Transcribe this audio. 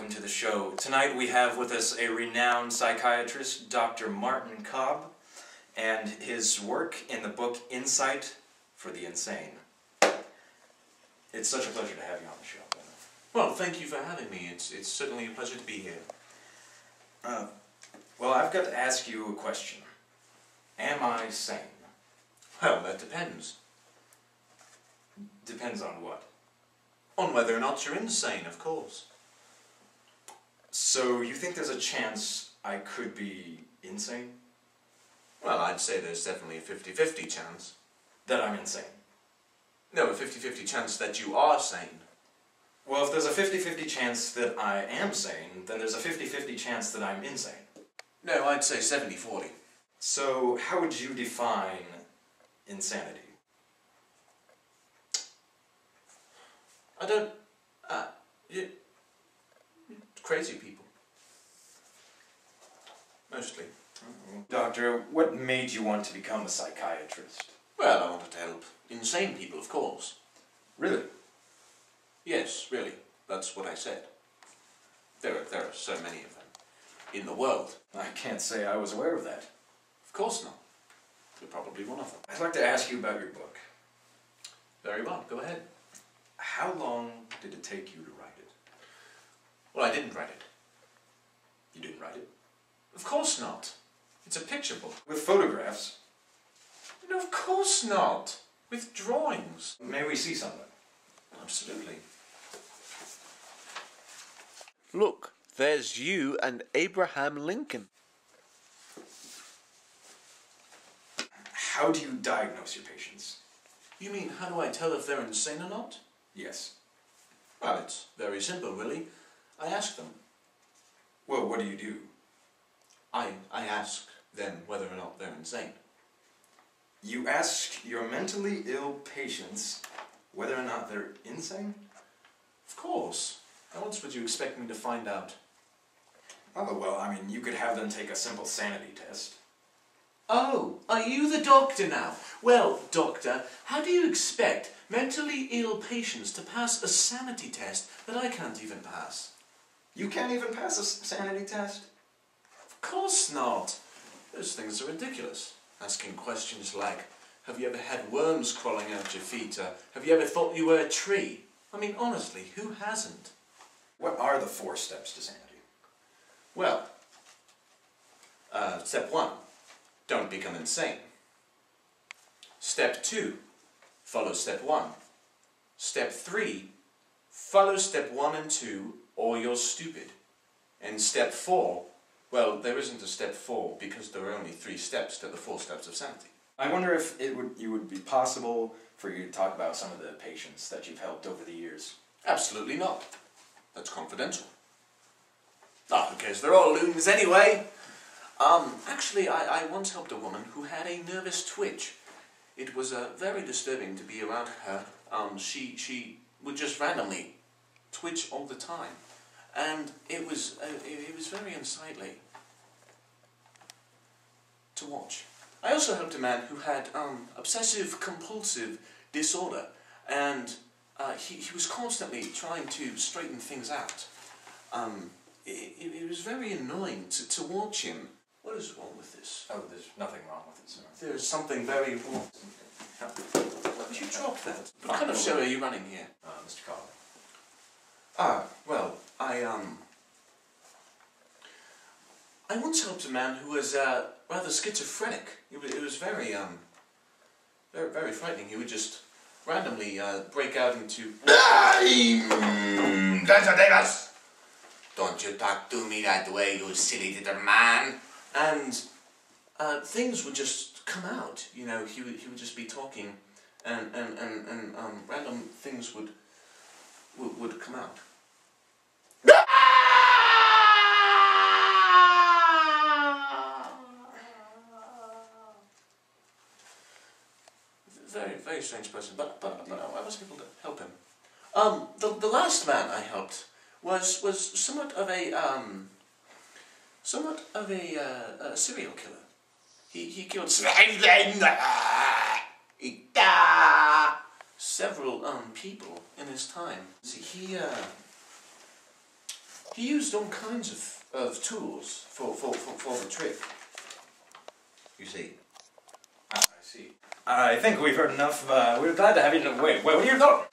welcome to the show. Tonight we have with us a renowned psychiatrist, Dr. Martin Cobb, and his work in the book Insight for the Insane. It's such a pleasure to have you on the show. Well, thank you for having me. It's certainly a pleasure to be here. Well, I've got to ask you a question. Am I sane? Well, that depends. Depends on what? On whether or not you're insane, of course. So you think there's a chance I could be insane? Well, I'd say there's definitely a 50-50 chance. That I'm insane? No, a 50-50 chance that you are sane. Well, if there's a 50-50 chance that I am sane, then there's a 50-50 chance that I'm insane. No, I'd say 70-40. So how would you define insanity? I don't... crazy people. Mostly. Doctor, what made you want to become a psychiatrist? Well, I wanted to help insane people, of course. Really? Yes, really. That's what I said. There are so many of them in the world. I can't say I was aware of that. Of course not. You're probably one of them. I'd like to ask you about your book. Very well, go ahead. How long did it take you to write it? Well, I didn't write it. You didn't write it? Of course not. It's a picture book. With photographs? No, of course not. With drawings. May we see something? Absolutely. Look, there's you and Abraham Lincoln. How do you diagnose your patients? You mean, how do I tell if they're insane or not? Yes. Well, it's very simple, really. I ask them. Well, what do you do? I ask them whether or not they're insane. You ask your mentally ill patients whether or not they're insane? Of course. How else would you expect me to find out? Oh, well, I mean, you could have them take a simple sanity test. Oh, are you the doctor now? Well, doctor, how do you expect mentally ill patients to pass a sanity test that I can't even pass? You can't even pass a sanity test? Of course not. Those things are ridiculous. Asking questions like, have you ever had worms crawling out your feet? Or have you ever thought you were a tree? I mean, honestly, who hasn't? What are the 4 steps to sanity? Well, step 1, don't become insane. Step 2, follow step 1. Step 3, follow step 1 and 2, or you're stupid. And step 4, well, there isn't a step 4 because there are only 3 steps to the 4 steps of sanity. I wonder if it would be possible for you to talk about some of the patients that you've helped over the years. Absolutely not. That's confidential. Ah, who cares? They're all loons anyway. Actually, I once helped a woman who had a nervous twitch. It was very disturbing to be around her. She would just randomly twitch all the time, and it was very unsightly to watch. I also helped a man who had obsessive-compulsive disorder, and he was constantly trying to straighten things out. It was very annoying to watch him. What is wrong with this? Oh, there's nothing wrong with it, sir. There's something very wrong. Would you drop that? What kind of show are you running here? Mr. Cobb. Well, I once helped a man who was rather schizophrenic. It was very very frightening. He would just randomly break out into Davis! Don't you talk to me that way, you silly little man. and things would just come out. You know, he would just be talking, and random things would come out. Very strange person, but I was able to help him. The last man I helped was somewhat of a serial killer. He killed several people in his time. See, He used all kinds of tools for the trick. You see. Ah, I see. I think we've heard enough. We're glad to have you. Wait, what are your thoughts?